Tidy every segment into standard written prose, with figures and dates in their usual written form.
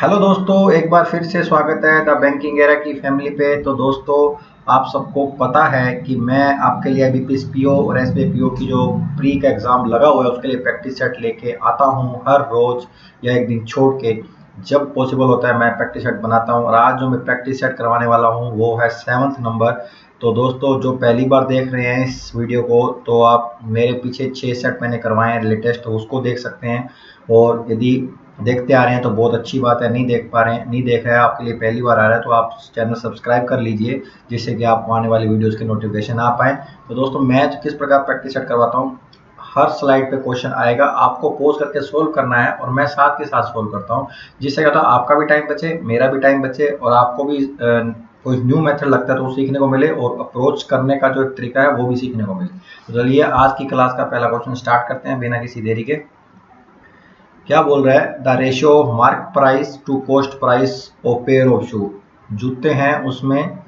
Hello दोस्तों, एक बार फिर से स्वागत है द बैंकिंग एरा की फैमिली पे। तो दोस्तों, आप सबको पता है कि मैं आपके लिए आईबीपीएस पीओ और एसबीआई पीओ की जो प्री का एग्ज़ाम लगा हुआ है उसके लिए प्रैक्टिस सेट लेके आता हूँ हर रोज़ या एक दिन छोड़ के। जब पॉसिबल होता है मैं प्रैक्टिस सेट बनाता हूँ और आज जो मैं प्रैक्टिस सेट करवाने वाला हूँ वो है 7th नंबर। तो दोस्तों, जो पहली बार देख रहे हैं इस वीडियो को, तो आप मेरे पीछे 6 सेट मैंने करवाए हैं लेटेस्ट, तो उसको देख सकते हैं। और यदि देखते आ रहे हैं तो बहुत अच्छी बात है, नहीं देख पा रहे हैं, नहीं देखा है, आपके लिए पहली बार आ रहा है तो आप चैनल सब्सक्राइब कर लीजिए जिससे कि आपको आने वाली वीडियोस के नोटिफिकेशन आ पाए। तो दोस्तों, मैं किस प्रकार प्रैक्टिस सेट करवाता हूँ, हर स्लाइड पे क्वेश्चन आएगा, आपको पोज करके सोल्व करना है और मैं साथ के साथ सोल्व करता हूँ, जिससे क्या होता है आपका भी टाइम बचे, मेरा भी टाइम बचे और आपको भी कोई न्यू मेथड लगता है तो वो सीखने को मिले और अप्रोच करने का जो एक तरीका है वो भी सीखने को मिले। तो चलिए आज की क्लास का पहला क्वेश्चन स्टार्ट करते हैं बिना किसी देरी के। क्या बोल रहा है? The ratio of mark price to cost price of pair of shoe. जूते हैं, उसमें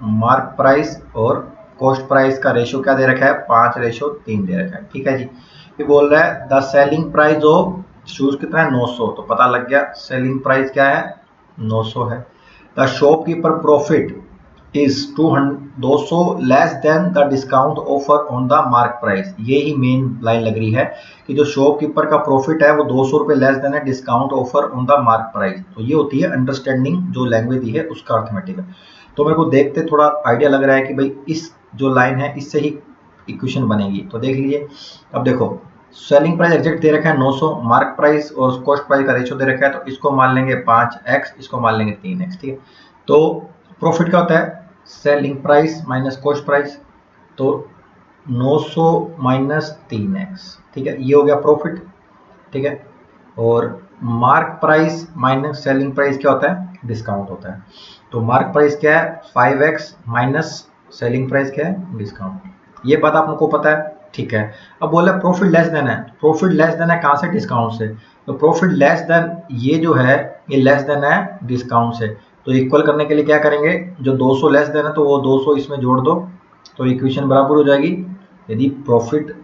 मार्क प्राइस और कॉस्ट प्राइस का रेशियो क्या दे रखा है? 5:3 दे रखा है। ठीक है जी। ये बोल रहा है the selling price of shoes कितना है? 900। तो पता लग गया सेलिंग प्राइस क्या है? 900 है। The shopkeeper profit is 200 less than the discount offer on the mark price. ये ही मेन लाइन लग रही है कि जो शॉपकीपर का प्रॉफिट है वो 200 रुपये लेस देन है discount offer on the mark price. तो ये होती है अंडरस्टैंडिंग, जो लैंग्वेज दी है उसका अर्थमेटिक है। तो मेरे को देखते थोड़ा आइडिया लग रहा है कि भाई इस जो लाइन है इससे ही इक्वेशन बनेगी। तो देख लीजिए। अब देखो, सेलिंग प्राइस एग्जैक्ट दे रखा है 900, मार्क प्राइस और कॉस्ट प्राइस का रेशियो दे रखा है, तो इसको मान लेंगे 5x, इसको मान लेंगे 3x। ठीक है। तो प्रॉफिट क्या होता है? Selling price minus cost price. तो 900 माइनस 3x। ठीक है, ये हो गया प्रॉफिट। ठीक है। और mark price minus selling price क्या होता है? डिस्काउंट होता है। तो मार्क प्राइस क्या है? 5x माइनस सेलिंग प्राइस क्या है? डिस्काउंट। ये बात आप लोग को पता है। ठीक है। अब बोला प्रॉफिट लेस देन है। प्रॉफिट लेस देन है कहाँ से? डिस्काउंट से। तो प्रॉफिट लेस देन ये जो है ये लेस देन है डिस्काउंट से। तो इक्वल करने के लिए क्या करेंगे? जो 200 लेस देन है तो वो 200 इसमें जोड़ दो, तो इक्वेशन बराबर हो जाएगी। यदि प्रॉफिट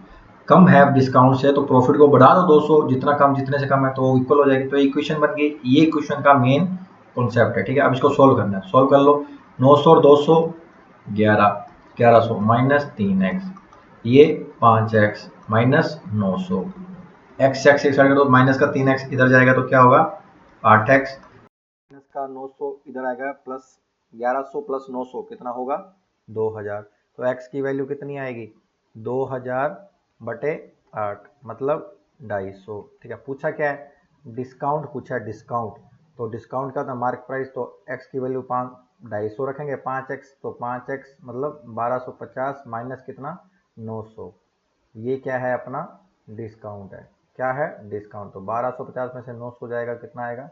कम है डिस्काउंट से तो प्रॉफिट को बढ़ा दो 200, जितना कम जितने से कम है तो वो इक्वल हो जाएगी। तो इक्वेशन बन गई। ये इक्वेशन का मेन कॉन्सेप्ट है। ठीक है। अब इसको सोल्व करना है, सोल्व कर लो। 900 और 200 11, 1100 माइनस 3x, ये 5x माइनस 900, एक्स एक्स एक साइड कर दो, माइनस का 3x इधर जाएगा तो क्या होगा? 8x माइनस का 900 इधर आएगा, प्लस 1100 प्लस 900 कितना होगा? 2000। तो x की वैल्यू कितनी आएगी? 2000 बटे 8 मतलब 250। ठीक है। पूछा क्या है? डिस्काउंट पूछा है, डिस्काउंट। तो डिस्काउंट का था मार्क प्राइस, तो x की वैल्यू 250 रखेंगे, 5x, तो 5x मतलब 1250 माइनस कितना? 900। ये क्या है? अपना डिस्काउंट है। क्या है? डिस्काउंट। तो 1250 में से 900 जाएगा, कितना आएगा?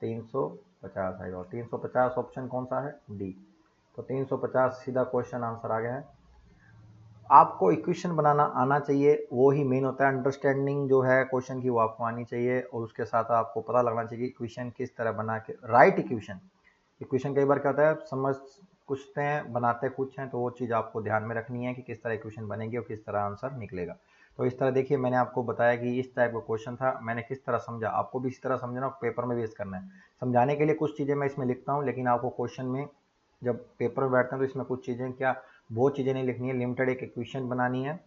350 आएगा। और 350 ऑप्शन कौन सा है? डी। तो 350 सीधा क्वेश्चन आंसर आ गया है। आपको इक्वेशन बनाना आना चाहिए, वो ही मेन होता है। अंडरस्टैंडिंग जो है क्वेश्चन की वो आपको आनी चाहिए और उसके साथ आपको पता लगना चाहिए कि इक्वेशन किस तरह बना के, राइट इक्वेशन। इक्वेशन कई बार क्या होता है, समझ पूछते हैं बनाते कुछ हैं, तो वो चीज़ आपको ध्यान में रखनी है कि किस तरह इक्वेशन बनेगी और किस तरह आंसर निकलेगा। तो इस तरह देखिए, मैंने आपको बताया कि इस टाइप का क्वेश्चन था, मैंने किस तरह समझा, आपको भी इस तरह समझना, पेपर में बेस करना है। समझाने के लिए कुछ चीज़ें मैं इसमें लिखता हूँ, लेकिन आपको क्वेश्चन में जब पेपर में बैठते हैं तो इसमें कुछ चीज़ें क्या, बहुत चीज़ें नहीं लिखनी है, लिमिटेड एक इक्वेशन बनानी है,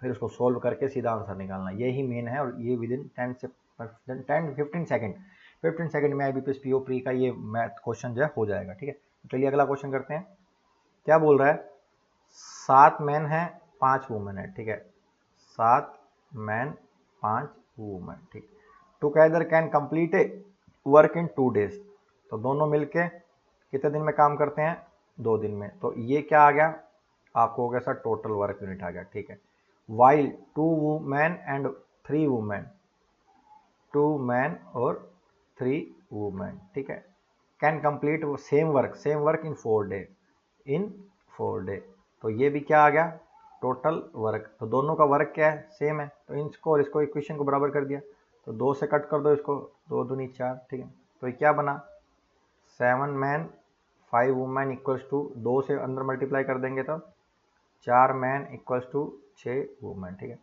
फिर उसको सोल्व करके सीधा आंसर निकालना, यही मेन है। और ये विदिन 10 से 15 सेकेंड, 15 सेकेंड में IBPS PO प्री का ये मैथ क्वेश्चन जो है हो जाएगा। ठीक है। चलिए अगला क्वेश्चन करते हैं। क्या बोल रहा है? 7 मैन है, 5 वुमेन है। ठीक है। 7 मैन, 5 वुमेन। ठीक। Together can complete A work in 2 days. तो दोनों मिलके कितने दिन में काम करते हैं? 2 दिन में। तो ये क्या आ गया? आपको हो गया सर टोटल वर्क यूनिट आ गया। ठीक है। While 2 man and 3 women, 2 man और 3 वुमेन। ठीक है। Can complete same work in 4 day, in 4 day. तो ये भी क्या आ गया? Total work. तो दोनों का वर्क क्या है? सेम है। तो इसको और इसको इक्वेशन को बराबर कर दिया। तो 2 से कट कर दो इसको, 2 दूनी 4। ठीक है। तो ये क्या बना? 7 मैन 5 वुमेन इक्वल्स टू, 2 से अंदर मल्टीप्लाई कर देंगे तो 4 मैन इक्वल्स टू 6 वुमेन। ठीक है।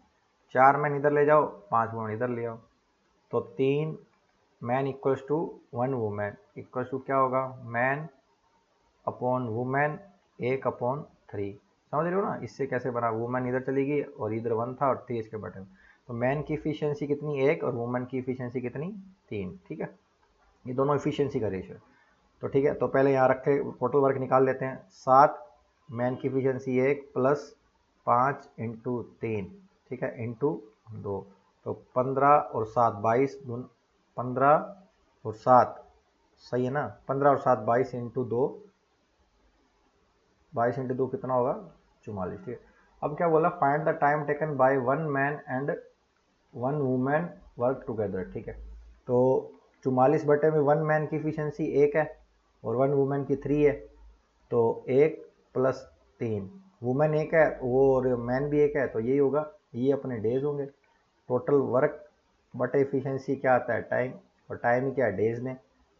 4 मैन इधर ले जाओ, 5 वुमेन इधर ले आओ, तो 3 man equals to 1 women equals to क्या होगा, मैन अपॉन वुमेन 1/3। समझ रहे हो ना, इससे कैसे बना, वुमेन इधर चली गई और इधर 1 था और 3 इसके बटे, तो मैन की इफिशियंसी कितनी 1 और वुमेन की इफिशियंसी कितनी 3। ठीक है, ये दोनों इफिशियंसी का रेशियो है। तो ठीक है, तो पहले यहाँ रख के टोटल वर्क निकाल लेते हैं। 7 मैन की इफिशियंसी 1 प्लस 5 इंटू 3, ठीक है, इंटू 2, तो 15 और 7 22, 15 और 7 सही है ना, 15 और 7 22 इंटू 2, 22 इंटू 2 कितना होगा 44। ठीक है, अब क्या बोला, find the time taken by 1 man and 1 women work together. ठीक है, तो 44 बटे में 1 मैन की इफिशियंसी 1 है और 1 वुमेन की 3 है, तो 1 प्लस 3, वुमेन 1 है वो और मैन भी 1 है, तो यही होगा, ये अपने डेज होंगे। टोटल वर्क बटे इफिशियंसी क्या आता है, टाइम, और टाइम ही क्या है, डेज में,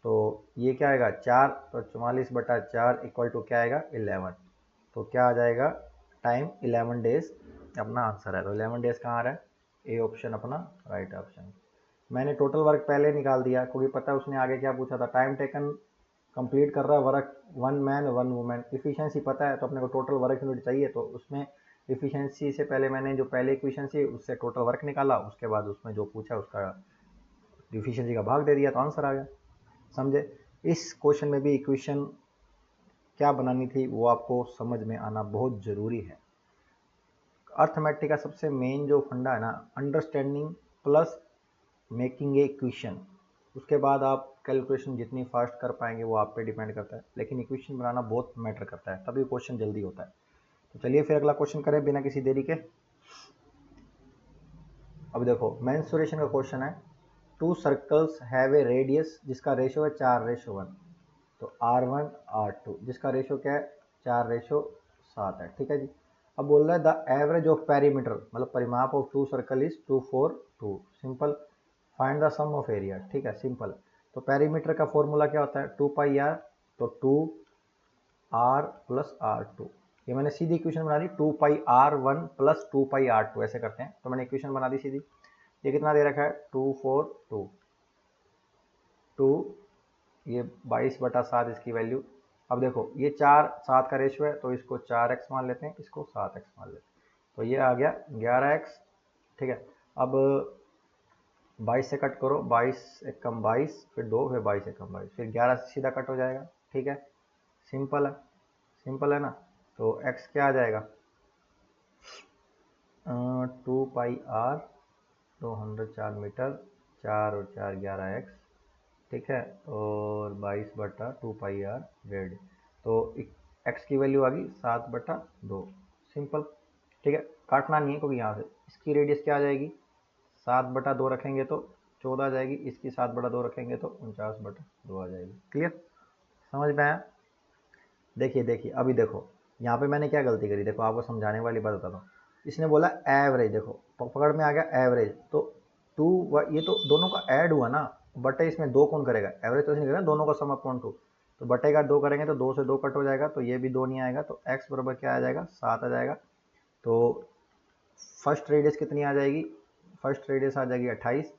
तो ये क्या आएगा 4, तो 44/4 इक्वल टू क्या आएगा 11। तो क्या आ जाएगा, टाइम 11 डेज अपना आंसर है। तो 11 डेज कहाँ आ रहा है, ए ऑप्शन अपना राइट ऑप्शन। मैंने टोटल वर्क पहले निकाल दिया क्योंकि पता है उसने आगे क्या पूछा था, टाइम टेकन कंप्लीट कर रहा है वर्क 1 मैन 1 वुमेन, इफिशियंसी पता है तो अपने को टोटल वर्क यूनिट चाहिए, तो उसमें इफिशियंसी से पहले मैंने जो पहले इक्वेशन थी उससे टोटल वर्क निकाला, उसके बाद उसमें जो पूछा उसका इफिशियंसी का भाग दे दिया तो आंसर आ गया। समझे, इस क्वेश्चन में भी इक्वेशन क्या बनानी थी वो आपको समझ में आना बहुत ज़रूरी है। अर्थमेटिक का सबसे मेन जो फंडा है ना, understanding plus making a equation, उसके बाद आप कैलकुलेशन जितनी फास्ट कर पाएंगे वो आप पे डिपेंड करता है, लेकिन इक्वेशन बनाना बहुत मैटर करता है, तभी क्वेश्चन जल्दी होता है। तो चलिए फिर अगला क्वेश्चन करें बिना किसी देरी के। अब देखो मेंसुरेशन का क्वेश्चन है, 2 सर्कल्स हैव ए रेडियस जिसका रेशियो है 4:1, तो R1 R2 जिसका रेशियो क्या है 4:7 है। ठीक है जी, अब बोल रहा है द एवरेज ऑफ पेरीमीटर, मतलब परिमाप of 2 circle is 2 4 2, simple, find the sum of area. ठीक है, सिंपल, तो पेरीमीटर का फॉर्मूला क्या होता है 2πr, तो 2r प्लस R2, ये मैंने सीधी इक्वेशन बना दी, 2πr1 प्लस 2πr2 ऐसे करते हैं, तो मैंने इक्वेशन बना दी सीधी। ये कितना दे रखा है 2 4 2 2, ये 22/7 इसकी वैल्यू। अब देखो ये 4 7 का रेशियो है तो इसको 4x मान लेते हैं, इसको 7x मान लेते हैं, तो ये आ गया 11x। ठीक है, अब 22 से कट करो, 22 एकम 22, फिर 2, फिर 22 एकम 22, फिर 11 से सीधा कट हो जाएगा। ठीक है, सिंपल है, सिंपल है ना, तो x क्या आ जाएगा 2πr, 204 मीटर, 4 और 4 11x, ठीक है, और 22/2πr रेड, तो x की वैल्यू आ गई 7/2, सिंपल। ठीक है, काटना नहीं है क्योंकि यहाँ से इसकी रेडियस क्या आ जाएगी 7/2 रखेंगे तो 14 आ जाएगी, इसकी 7/2 रखेंगे तो 49/2 आ जाएगी। क्लियर, समझ में आया। देखिए देखिए अभी देखो यहाँ पे मैंने क्या गलती करी, देखो आपको समझाने वाली बात बताता हूँ। इसने बोला एवरेज, देखो पकड़ में आ गया एवरेज, तो ये तो दोनों का ऐड हुआ ना, बटे इसमें 2 कौन करेगा, एवरेज तो नहीं करेगा, दोनों का सम अपॉन 2, तो बटे का 2 करेंगे तो 2 से 2 कट हो जाएगा, तो ये भी 2 नहीं आएगा, तो x बराबर क्या आ जाएगा 7 आ जाएगा। तो फर्स्ट रेडियस कितनी आ जाएगी, फर्स्ट रेडियस आ जाएगी 28,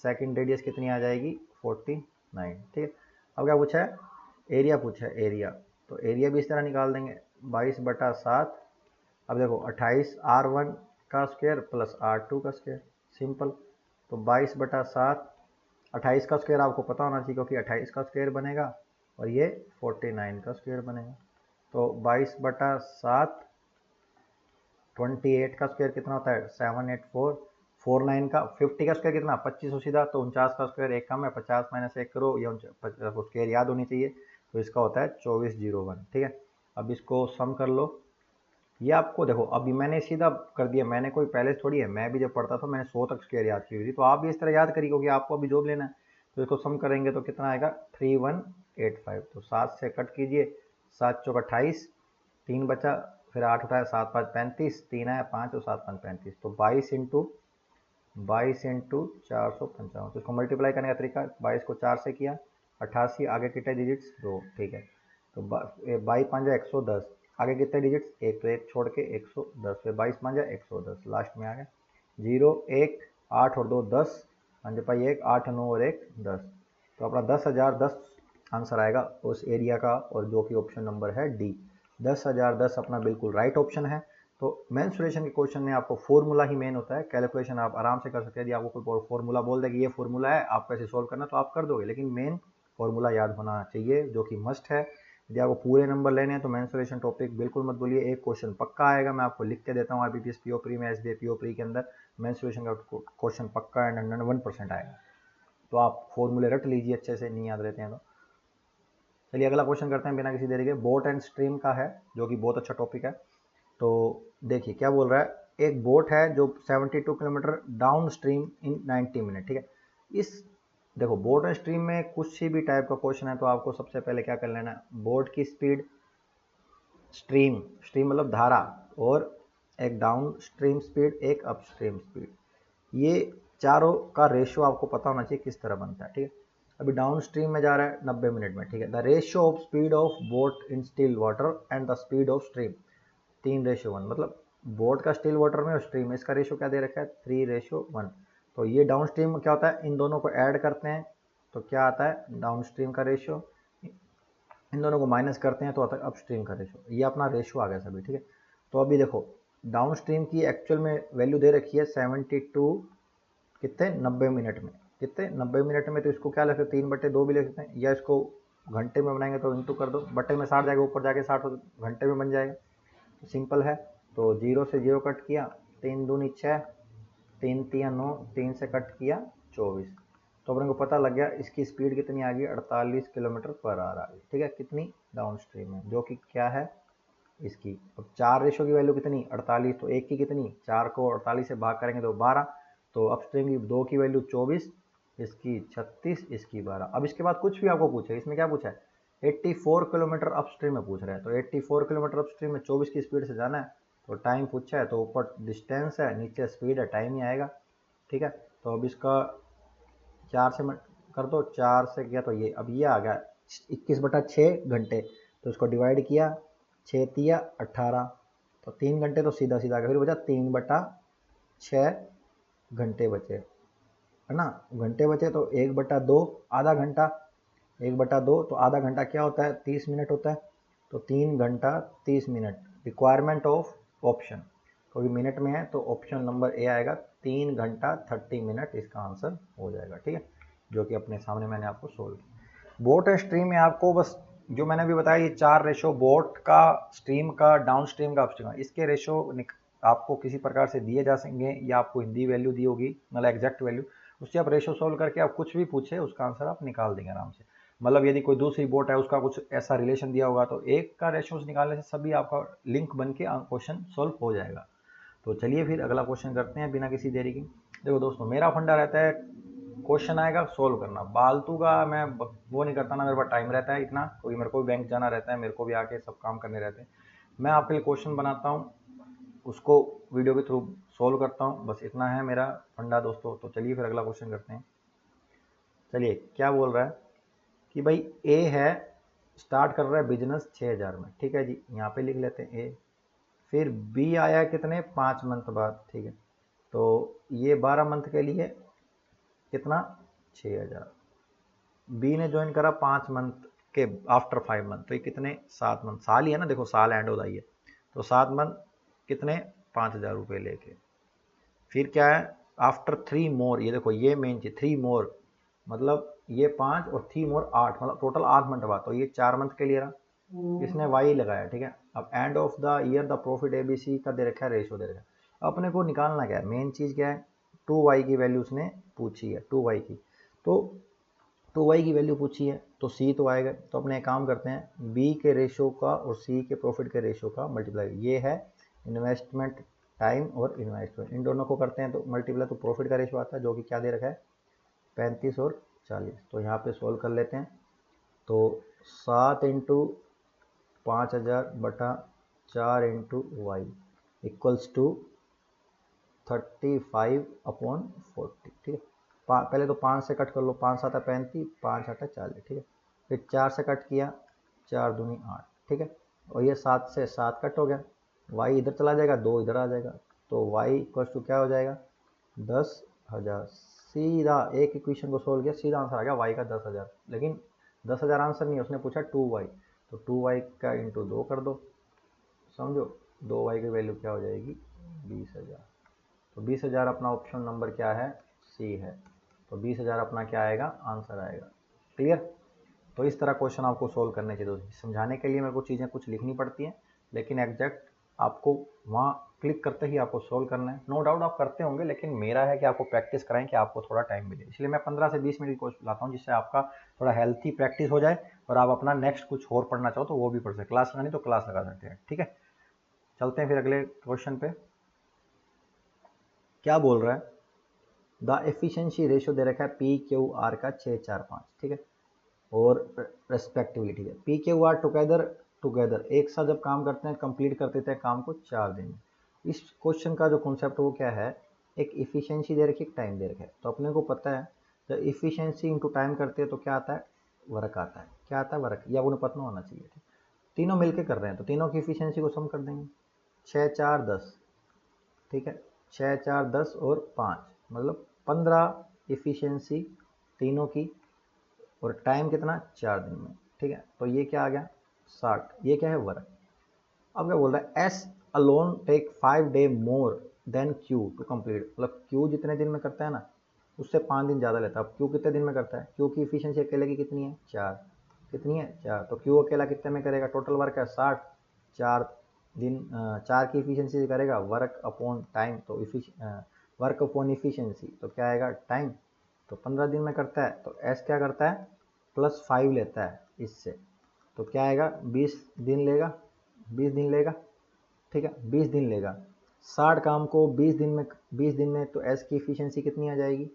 सेकंड रेडियस कितनी आ जाएगी 49। ठीक है, अब क्या पूछा है, एरिया पूछा है, एरिया, तो एरिया भी इस तरह निकाल देंगे 22/7। अब देखो 28 R1 का स्क्वायर प्लस R2 का स्क्वायर, सिंपल, तो 22/7, 28 का स्क्वायर आपको पता होना चाहिए क्योंकि 28 का स्क्वायर बनेगा और ये 49 का स्क्वायर बनेगा, तो 22/7, 28 का स्क्वायर कितना होता है 784, 49 का 50 का स्क्वायर कितना 25 सीधा, तो 49 का स्क्वायर एक कम है, 50 माइनस 1 करो, ये स्क्वायर याद होनी चाहिए, तो इसका होता है 2401। ठीक है, अब इसको सम कर लो, ये आपको देखो अभी मैंने सीधा कर दिया, मैंने कोई पहले थोड़ी है, मैं भी जब पढ़ता था मैंने 100 तक स्क्वायर याद की हुई थी, तो आप भी इस तरह याद करिए क्योंकि आपको अभी जॉब लेना है। तो इसको सम करेंगे तो कितना आएगा 3185, तो 7 से कट कीजिए, 7 चौक 28, 3 बचा, फिर 8 उठाया, 7 5 35, 3 आया 5 और 7 5 35, तो 22 इंटू 455, तो इसको मल्टीप्लाई करने का तरीका 22 को 4 से किया 88, आगे कितने डिजिट्स 2। ठीक है, तो 22×5 110, आगे कितने डिजिट्स 1, तो 1 छोड़ के 110, फिर 22×5 110, लास्ट में आ गया 0 1 8 और 2 10, 5 1 8 9 और 1 10, तो अपना 10,010 आंसर आएगा उस एरिया का, और जो कि ऑप्शन नंबर है डी। 10,010 अपना बिल्कुल राइट ऑप्शन है। तो मेंसुरेशन के क्वेश्चन में आपको फॉर्मूला ही मेन होता है, कैलकुलेशन आप आराम से कर सकते हैं। यदि आपको कोई फॉर्मूला बोल दे कि ये फॉर्मूला है, आपको ऐसे सोल्व करना, तो आप कर दोगे, लेकिन मेन फॉर्मूला याद होना चाहिए, जो कि मस्ट है। यदि आपको पूरे नंबर लेने हैं तो मेंसुरेशन टॉपिक बिल्कुल मत बोलिए, एक क्वेश्चन पक्का आएगा, मैं आपको लिख के देता हूँ। आईबीपीएस पीओ प्री में, एसबीआई पीओ प्री के अंदर मेंसुरेशन का क्वेश्चन पक्का एंड 101% आएगा। तो आप फॉर्मूले रट लीजिए अच्छे से, नहीं याद रहते हैं तो। चलिए अगला क्वेश्चन करते हैं बिना किसी देरी के। बोट एंड स्ट्रीम का है, जो कि बहुत अच्छा टॉपिक है। तो देखिए क्या बोल रहा है, एक बोट है जो 72 kilometre down stream in 90 minute, ठीक है। इस देखो बोट एंड स्ट्रीम में कुछ भी टाइप का क्वेश्चन है तो आपको सबसे पहले क्या कर लेना है, बोट की स्पीड, स्ट्रीम स्ट्रीम मतलब धारा, और एक डाउन स्ट्रीम स्पीड, एक अप स्ट्रीम स्पीड, ये चारों का रेशियो आपको पता होना चाहिए किस तरह बनता है, ठीक है। अभी डाउन स्ट्रीम में जा रहा है 90 मिनट में, ठीक है। The ratio of speed of boat in still water and the speed of stream 3:1, मतलब बोट का स्टिल वाटर में और स्ट्रीम में इसका रेशियो क्या दे रखा है, 3:1। तो ये डाउन स्ट्रीम में क्या होता है, इन दोनों को ऐड करते हैं तो क्या आता है डाउन स्ट्रीम का रेशियो, इन दोनों को माइनस करते हैं तो आता है अप स्ट्रीम का रेशियो। ये अपना रेशियो आ गया सभी, ठीक है। तो अभी देखो डाउन स्ट्रीम की एक्चुअल में वैल्यू दे रखी है 72, कितने 90 मिनट में, कितने 90 मिनट में। तो इसको क्या लिख सकते हैं, 3/2 भी लिख सकते हैं, या इसको घंटे में बनाएंगे तो इंटू कर दो, बटे में 60 जाएगा, ऊपर जाके 60 घंटे में बन जाएगा। तो सिंपल है। तो 0 से 0 कट किया, 3 दूनी 6, 3 तिया 9, 3 से कट किया 24। तो अपने को पता लग गया इसकी स्पीड कितनी आ गई, 48 किलोमीटर पर आवर आ गई, ठीक है। कितनी डाउन स्ट्रीम में, जो कि क्या है इसकी। अब 4 रेशो की वैल्यू कितनी 48, तो एक की कितनी 4 को 48 से भाग करेंगे तो 12। तो अपस्ट्रीम की 2 की वैल्यू 24, इसकी 36, इसकी 12। अब इसके बाद कुछ भी आपको पूछे, इसमें क्या पूछा है 84 किलोमीटर अपस्ट्रीम में पूछ रहा है। तो 84 किलोमीटर अपस्ट्रीम में 24 की स्पीड से जाना है, तो टाइम पूछा है तो ऊपर डिस्टेंस है, नीचे स्पीड है, टाइम ही आएगा, ठीक है। तो अब इसका 4 से कर दो, 4 से किया तो ये अब ये आ गया 21/6 घंटे। तो इसको डिवाइड किया, 6 तिया 18, तो 3 घंटे तो सीधा सीधा आ गया, फिर बचा 3/6 घंटे बचे, है ना। घंटे बचे तो 1/2 आधा घंटा, 1/2 तो आधा घंटा क्या होता है 30 मिनट होता है। तो 3 घंटा 30 मिनट रिक्वायरमेंट ऑफ ऑप्शन, क्योंकि मिनट में है तो ऑप्शन नंबर ए आएगा, 3 घंटा 30 मिनट इसका आंसर हो जाएगा, ठीक है। जो कि अपने सामने मैंने आपको सोल्व किया। बोट एंड स्ट्रीम में आपको बस जो मैंने भी बताया, ये 4 रेशो, बोट का, स्ट्रीम का, डाउन स्ट्रीम का, अपस्ट्रीम का, इसके रेशो आपको किसी प्रकार से दिए जा सकेंगे, या आपको हिंदी वैल्यू दी होगी, मतलब एग्जैक्ट वैल्यू, उससे आप रेशो सोल्व करके आप कुछ भी पूछे उसका आंसर आप निकाल देंगे आराम से। मतलब यदि कोई दूसरी बोट है उसका कुछ ऐसा रिलेशन दिया होगा तो एक का रेशोस निकालने से सभी आपका लिंक बन के क्वेश्चन सोल्व हो जाएगा। तो चलिए फिर अगला क्वेश्चन करते हैं बिना किसी देरी के। देखो दोस्तों मेरा फंडा रहता है क्वेश्चन आएगा सोल्व करना, फालतू का मैं वो नहीं करता ना, मेरे पास टाइम रहता है इतना, क्योंकि मेरे को भी बैंक जाना रहता है, मेरे को भी आके सब काम करने रहते हैं। मैं आपके लिए क्वेश्चन बनाता हूँ, उसको वीडियो के थ्रू सोल्व करता हूँ, बस इतना है मेरा फंडा दोस्तों। तो चलिए फिर अगला क्वेश्चन करते हैं। चलिए क्या बोल रहा है कि भाई ए है, स्टार्ट कर रहा है बिजनेस 6,000 में, ठीक है जी, यहाँ पे लिख लेते हैं ए। फिर बी आया कितने 5 मंथ बाद, ठीक है। तो ये 12 मंथ के लिए कितना 6,000। बी ने ज्वाइन करा 5 मंथ के आफ्टर 5 मंथ, तो ये कितने 7 मंथ, साल ही है ना, देखो साल एंड हो रही है। तो 7 मंथ कितने 5,000 रुपये लेके। फिर क्या है आफ्टर 3 मोर, ये देखो ये मेन चीज 3 मोर, मतलब ये 5 और 3 मोर 8, मतलब टोटल 8 मंथ बाद, तो ये 4 मंथ के लिए रहा। इसने वाई लगाया, ठीक है। अब end of the year the profit ABC का दे रखा है, रेशो दे रखा है। अपने को निकालना क्या है, मेन चीज क्या है, 2y की वैल्यू उसने पूछी है, 2y की। तो 2y की वैल्यू पूछी है तो सी तो आएगा। तो अपने एक काम करते हैं, बी के रेशो का और सी के प्रॉफिट के रेशो का मल्टीप्लाई, ये है इन्वेस्टमेंट टाइम और इन्वेस्टमेंट, इन दोनों को करते हैं तो मल्टीप्लाई, तो प्रॉफिट का रेशो आता है जो कि क्या दे रखा है 35 और 40। तो यहाँ पे सोल्व कर लेते हैं। तो 7 इंटू 5,000 बटा 4 इंटू वाई इक्वल्स टू 35/40, ठीक है। पहले तो 5 से कट कर लो, 5 7 35, 5 8 40, ठीक है। फिर 4 से कट किया, 4 दूनी 8, ठीक है। और ये 7 से 7 कट हो गया, y इधर चला जाएगा, 2 इधर आ जाएगा, तो y इक्वल्स टू क्या हो जाएगा 10,000। सीधा एक इक्वेशन को सोल्व किया, सीधा आंसर आ गया y का 10,000। लेकिन 10,000 आंसर नहीं, उसने पूछा 2y, तो 2y का इंटू 2 कर दो, समझो 2y की वैल्यू क्या हो जाएगी 20,000। तो 20,000 अपना ऑप्शन नंबर क्या है, सी है। तो 20,000 अपना क्या आएगा, आंसर आएगा। क्लियर। तो इस तरह क्वेश्चन आपको सोल्व करने चाहिए दोस्तों। समझाने के लिए मेरे को चीज़ें कुछ लिखनी पड़ती हैं, लेकिन एग्जैक्ट आपको वहाँ क्लिक करते ही आपको सोल्व करना है। नो डाउट आप करते होंगे, लेकिन मेरा है कि आपको प्रैक्टिस कराएं कि आपको थोड़ा टाइम मिले, इसलिए मैं 15 से 20 मिनट की कोशिश लाता हूँ, जिससे आपका थोड़ा हेल्थी प्रैक्टिस हो जाए और आप अपना नेक्स्ट कुछ और पढ़ना चाहो तो वो भी पढ़ सकते, क्लास लगानी तो क्लास लगा सकते हैं। ठीक है, चलते हैं फिर अगले क्वेश्चन पे। क्या बोल रहा है, द एफिशिएंसी रेशियो दे रखा है पी क्यू आर का 6, 4, 5, ठीक है, और रेस्पेक्टिवली, ठीक है। पी क्यू आर टुगेदर एक साथ जब काम करते हैं, कंप्लीट कर देते हैं काम को 4 दिन में। इस क्वेश्चन का जो कॉन्सेप्ट वो क्या है, एक इफिशियंसी दे रखी, एक टाइम दे रखा है। तो अपने को पता है जब इफिशियंसी इंटू टाइम करते हैं तो क्या आता है, वर्क आता है। क्या आता है, वर्क। या उन्हें पता होना चाहिए। ठीक, तीनों मिलके कर रहे हैं तो तीनों की इफिशियंसी को सम कर देंगे। 6, 4, 10, ठीक है, 6, 4, 10 और 5 मतलब 15 इफिशियंसी तीनों की, और टाइम कितना, 4 दिन में। ठीक है, तो ये क्या आ गया 60। ये क्या है, वर्क। अब क्या बोल रहा है, S alone take 5 day more than Q to complete, मतलब क्यू जितने दिन में करता है ना उससे 5 दिन ज़्यादा लेता है। अब क्यू कितने दिन में करता है, क्यू की इफिशियंसी अकेले की कितनी है, 4। कितनी है, 4। तो क्यू अकेला कितने में करेगा, टोटल वर्क है 60, 4 दिन 4 की इफिशियंसी करेगा, वर्क अपॉन टाइम, तो वर्क अपॉन इफिशियंसी, तो क्या आएगा, टाइम। तो 15 दिन में करता है, तो एस क्या करता है, +5 लेता है इससे, तो क्या आएगा, 20 दिन लेगा, 20 दिन लेगा। ठीक है, 20 दिन लेगा। 60 काम को 20 दिन में तो एस की इफिशियंसी कितनी आ जाएगी,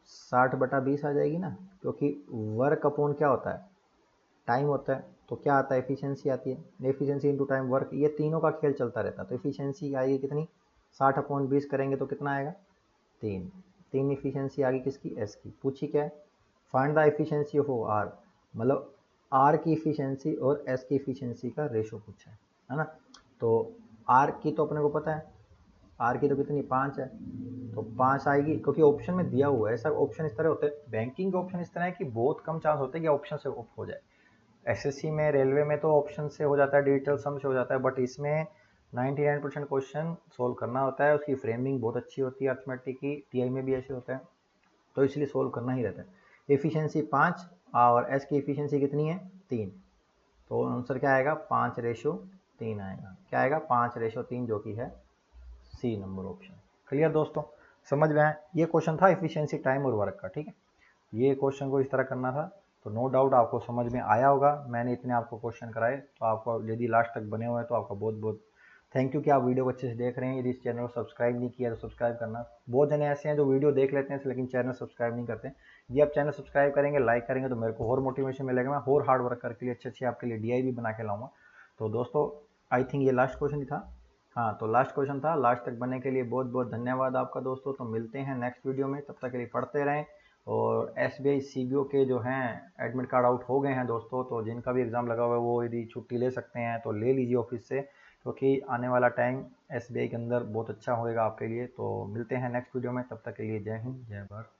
60/20 आ जाएगी ना, क्योंकि वर्क अपॉन क्या होता है, टाइम होता है। तो क्या आता है, एफिशिएंसी आती है। एफिशिएंसी इंटू टाइम वर्क, ये तीनों का खेल चलता रहता है। तो एफिशिएंसी आएगी कितनी, 60/20 करेंगे तो कितना आएगा, 3। 3 एफिशिएंसी आ गई किसकी, एस की। पूछी क्या है, find the efficiency of R, मतलब आर की एफिशिएंसी और एस की एफिशिएंसी का रेशो पूछा है ना। तो आर की तो अपने को पता है, आर की तो कितनी, 5 है, तो 5 आएगी, क्योंकि ऑप्शन में दिया हुआ है। सब ऑप्शन इस तरह होते हैं, बैंकिंग के ऑप्शन इस तरह है कि बहुत कम चांस होते हैं कि ऑप्शन से ऑफ हो जाए। एसएससी में, रेलवे में तो ऑप्शन से हो जाता है, डिजिटल सम से हो जाता है, बट इसमें 99% क्वेश्चन सोल्व करना होता है। उसकी फ्रेमिंग बहुत अच्छी होती है अर्थमेटिक की, टीआई में भी ऐसे होता है, तो इसलिए सोल्व करना ही रहता है। एफिशिएंसी 5 और एस की एफिशिएंसी कितनी है, 3, तो आंसर क्या आएगा, 5:3 आएगा। क्या आएगा, 5:3, जो कि है सी नंबर ऑप्शन। क्लियर दोस्तों, समझ में आया। ये क्वेश्चन था एफिशिएंसी, टाइम और वर्क का। ठीक है, ये क्वेश्चन को इस तरह करना था। तो नो डाउट आपको समझ में आया होगा। मैंने इतने आपको क्वेश्चन कराए, तो आपको यदि लास्ट तक बने हुए हैं तो आपका बहुत बहुत थैंक यू कि आप वीडियो को अच्छे से देख रहे हैं। यदि इस चैनल को सब्सक्राइब नहीं किया तो सब्सक्राइब करना। बहुत जने ऐसे हैं जो वीडियो देख लेते हैं लेकिन चैनल सब्सक्राइब नहीं करते। यदि आप चैनल सब्सक्राइब करेंगे, लाइक करेंगे, तो मेरे को और मोटिवेशन मिलेगा, मैं और हार्ड वर्क करके अच्छे आपके लिए डीआई भी बना के लाऊंगा। तो दोस्तों, आई थिंक ये लास्ट क्वेश्चन ही था। हाँ, तो लास्ट क्वेश्चन था। लास्ट तक बनने के लिए बहुत बहुत धन्यवाद आपका दोस्तों। तो मिलते हैं नेक्स्ट वीडियो में, तब तक के लिए पढ़ते रहें। और एसबीआई सीबीओ के जो हैं एडमिट कार्ड आउट हो गए हैं दोस्तों, तो जिनका भी एग्ज़ाम लगा हुआ है वो यदि छुट्टी ले सकते हैं तो ले लीजिए ऑफिस से, क्योंकि आने वाला टाइम एसबीआई के अंदर बहुत अच्छा होएगा आपके लिए। तो मिलते हैं नेक्स्ट वीडियो में, तब तक के लिए जय हिंद, जय भारत।